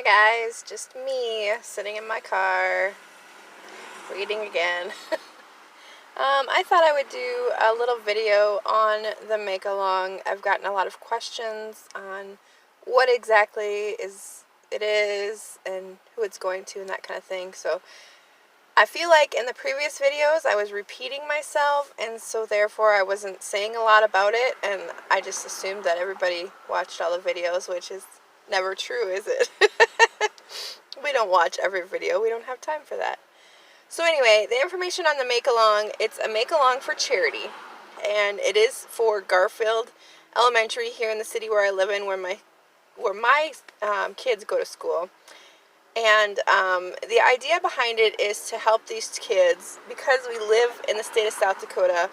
Hi guys, just me sitting in my car, reading again. I thought I would do a little video on the make-along. I've gotten a lot of questions on what exactly it is and who it's going to and that kind of thing. So I feel like in the previous videos I was repeating myself, and so therefore I wasn't saying a lot about it, and I just assumed that everybody watched all the videos, which is never true, is it? We don't watch every video. We don't have time for that. So anyway, the information on the make-along, it's a make-along for charity. And it is for Garfield Elementary here in the city where I live in, where my kids go to school. And the idea behind it is to help these kids, because we live in the state of South Dakota.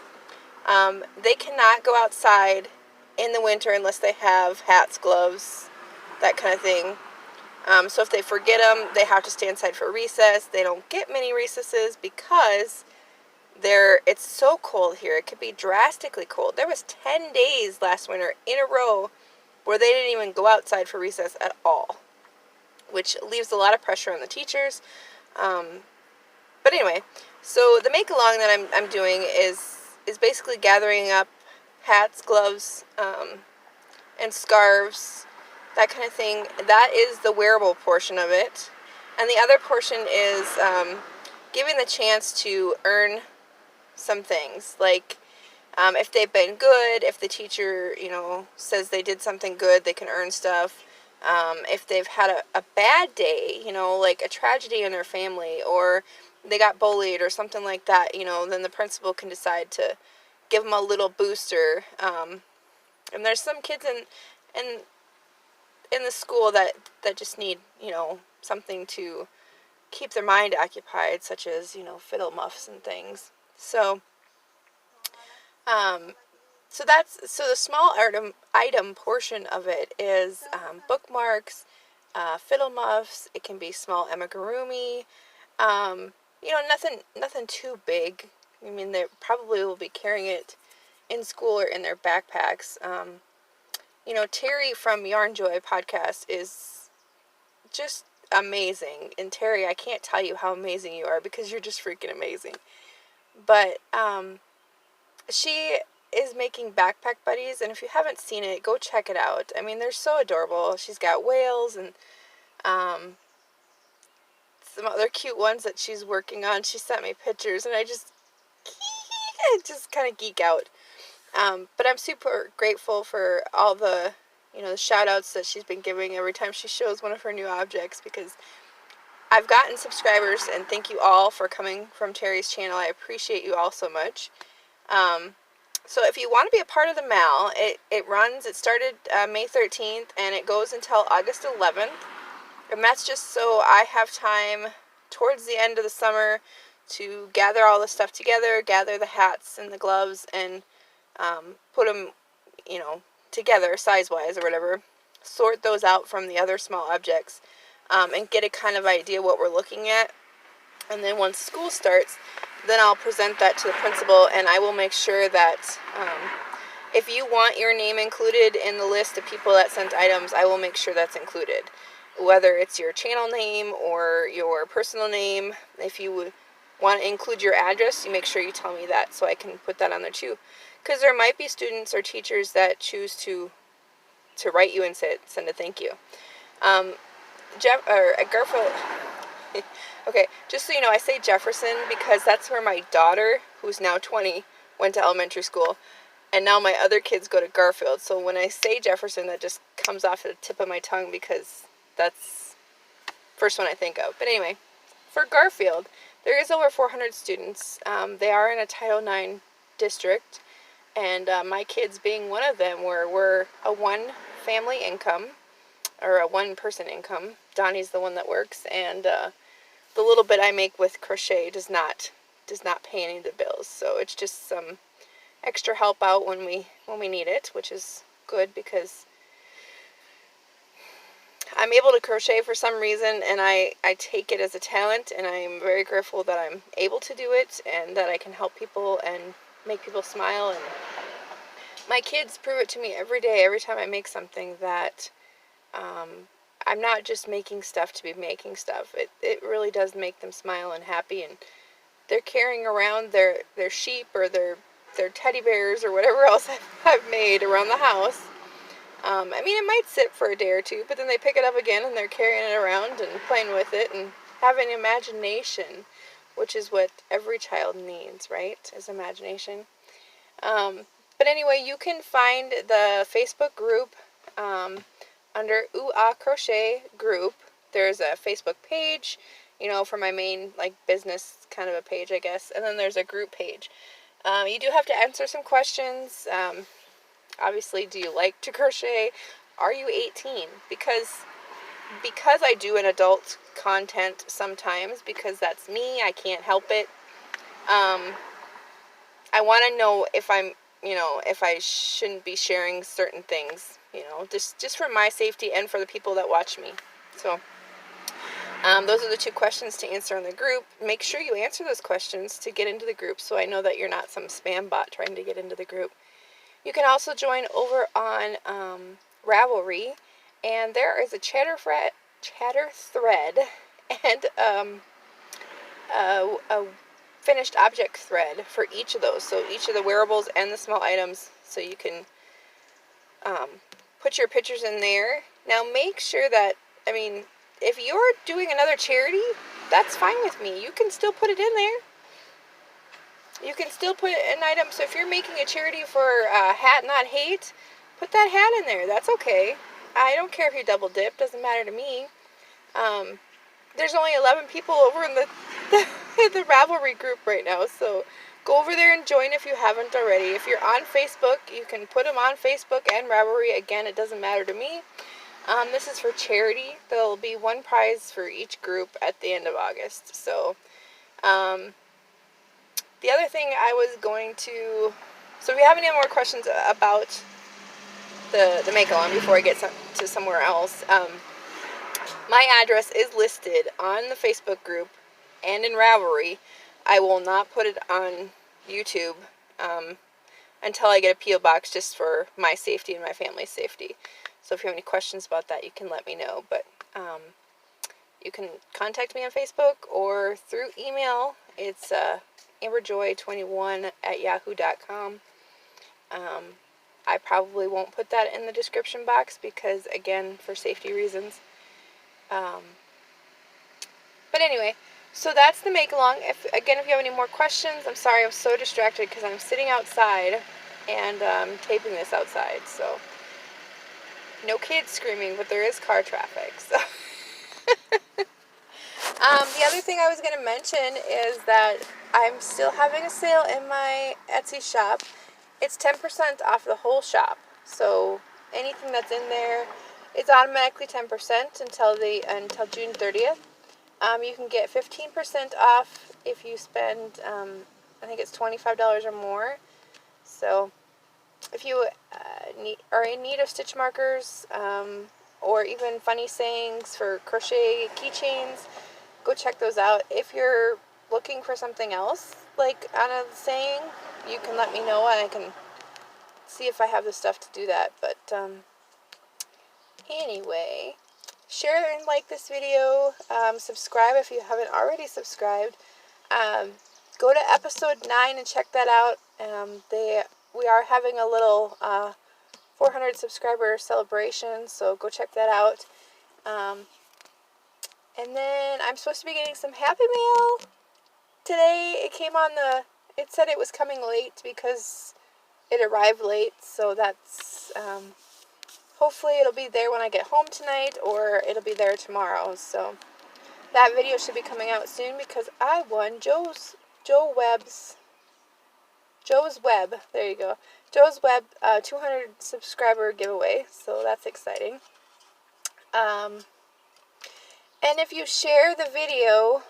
They cannot go outside in the winter unless they have hats, gloves, that kind of thing. So if they forget them, they have to stay inside for recess. They don't get many recesses because it's so cold here. It could be drastically cold. There was 10 days last winter in a row where they didn't even go outside for recess at all, which leaves a lot of pressure on the teachers. But anyway, so the make-along that I'm doing is basically gathering up hats, gloves, and scarves, that kind of thing. That is the wearable portion of it. And the other portion is giving the chance to earn some things. Like if they've been good, if the teacher, says they did something good, they can earn stuff. If they've had a bad day, like a tragedy in their family, or they got bullied or something like that, then the principal can decide to give them a little booster. And there's some kids in the school that just need, something to keep their mind occupied, such as, fiddle muffs and things. So, so the small item portion of it is bookmarks, fiddle muffs. It can be small amigurumi. Nothing too big. I mean, they probably will be carrying it in school or in their backpacks. Terri from Yarn Joy podcast is just amazing. And Terri, I can't tell you how amazing you are, because you're just freaking amazing. But she is making backpack buddies, and if you haven't seen it, go check it out. I mean, they're so adorable. She's got whales and some other cute ones that she's working on. She sent me pictures, and I just kind of geek out. But I'm super grateful for all the, the shout outs that she's been giving every time she shows one of her new objects, because I've gotten subscribers, and thank you all for coming from Terry's channel. I appreciate you all so much. So if you want to be a part of the MAL, it started May 13th, and it goes until August 11th. And that's just so I have time towards the end of the summer to gather all the stuff together, gather the hats and the gloves, and put them, together size-wise or whatever, sort those out from the other small objects, and get a kind of idea what we're looking at. And then once school starts, then I'll present that to the principal, and I will make sure that if you want your name included in the list of people that sent items, I will make sure that's included. Whether it's your channel name or your personal name, if you want to include your address, you make sure you tell me that so I can put that on there too. Because there might be students or teachers that choose to write you and send a thank you. Garfield. Okay, just so you know, I say Jefferson because that's where my daughter, who's now 20, went to elementary school. And now my other kids go to Garfield. So when I say Jefferson, that just comes off the tip of my tongue, because that's the first one I think of. But anyway, for Garfield, there is over 400 students. They are in a Title IX district. And my kids being one of them, we're a one-family income, or a one-person income. Donnie's the one that works, and the little bit I make with crochet does not pay any of the bills. So it's just some extra help out when we need it, which is good, because I'm able to crochet for some reason, and I take it as a talent, and I'm very grateful that I'm able to do it, and that I can help people and make people smile. And my kids prove it to me every day, every time I make something, that I'm not just making stuff to be making stuff. It really does make them smile and happy, and they're carrying around their sheep or their teddy bears or whatever else I've made around the house. I mean, it might sit for a day or two, but then they pick it up again and they're carrying it around and playing with it and having imagination, which is what every child needs, right? Is imagination. But anyway, you can find the Facebook group under Ooh Ah Crochet group. There's a Facebook page, you know, for my main, like, business kind of a page, I guess. And then there's a group page. You do have to answer some questions. Obviously, do you like to crochet? Are you 18? Because I do an adult content sometimes, because that's me, I can't help it. I want to know if I'm, you know, if I shouldn't be sharing certain things, you know, just for my safety and for the people that watch me. So, those are the 2 questions to answer in the group. Make sure you answer those questions to get into the group, so I know that you're not some spam bot trying to get into the group. You can also join over on Ravelry, and there is a chatter thread and a finished object thread for each of those. So each of the wearables and the small items, so you can put your pictures in there. Now make sure that, I mean, if you're doing another charity, that's fine with me. You can still put it in there. You can still put an item. So if you're making a charity for Hat Not Hate, put that hat in there. That's okay. I don't care if you double dip. Doesn't matter to me. There's only 11 people over in the the Ravelry group right now. So go over there and join if you haven't already. If you're on Facebook, you can put them on Facebook and Ravelry. Again, it doesn't matter to me. This is for charity. There'll be 1 prize for each group at the end of August. So, the other thing I was going to... So if you have any more questions about the make-along before I get to somewhere else, my address is listed on the Facebook group and in Ravelry. I will not put it on YouTube until I get a P.O. box, just for my safety and my family's safety. So if you have any questions about that, you can let me know. But you can contact me on Facebook or through email. It's amberjoy21@yahoo.com. I probably won't put that in the description box because, again, for safety reasons. But anyway, so that's the make-along. If you have any more questions, I'm sorry, I'm so distracted because I'm sitting outside and taping this outside. So, no kids screaming, but there is car traffic. So, the other thing I was going to mention is that I'm still having a sale in my Etsy shop. It's 10% off the whole shop. So anything that's in there is automatically 10% until June 30th. You can get 15% off if you spend, I think it's $25 or more. So if you are in need of stitch markers, or even funny sayings for crochet keychains, go check those out. If you're looking for something else, like on a saying, you can let me know and I can see if I have the stuff to do that. But anyway, share and like this video. Subscribe if you haven't already subscribed. Go to episode 9 and check that out. We are having a little 400 subscriber celebration, so go check that out. And then I'm supposed to be getting some Happy Mail today. It said it was coming late because it arrived late, so that's, hopefully it'll be there when I get home tonight, or it'll be there tomorrow. So that video should be coming out soon because I won Joe's Web, there you go, Joe's Web 200 subscriber giveaway, so that's exciting. And if you share the video,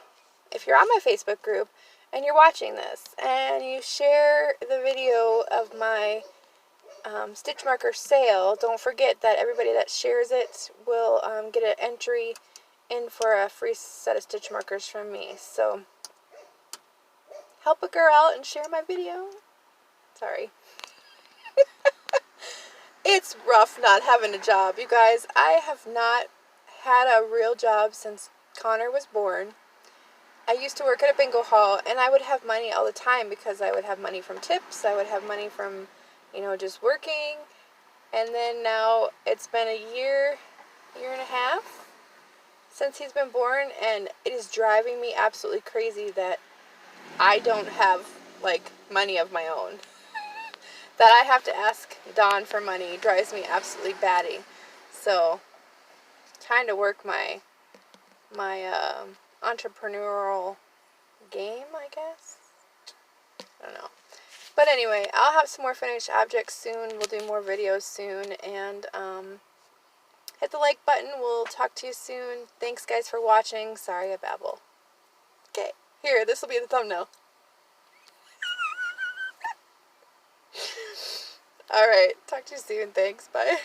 if you're on my Facebook group and you're watching this and you share the video of my stitch marker sale, don't forget that everybody that shares it will get an entry in for a free set of stitch markers from me. So help a girl out and share my video. Sorry. It's rough not having a job, you guys. I have not had a real job since Connor was born. I used to work at a bingo hall, and I would have money all the time because I would have money from tips. I would have money from, just working. And then now it's been a year and a half since he's been born, and it is driving me absolutely crazy that I don't have, money of my own. That I have to ask Don for money drives me absolutely batty. So, trying to work my entrepreneurial game, I guess. I don't know. But anyway, I'll have some more finished objects soon. We'll do more videos soon. And hit the like button. We'll talk to you soon. Thanks, guys, for watching. Sorry I babble. Okay, here, this will be the thumbnail. Alright, talk to you soon. Thanks. Bye.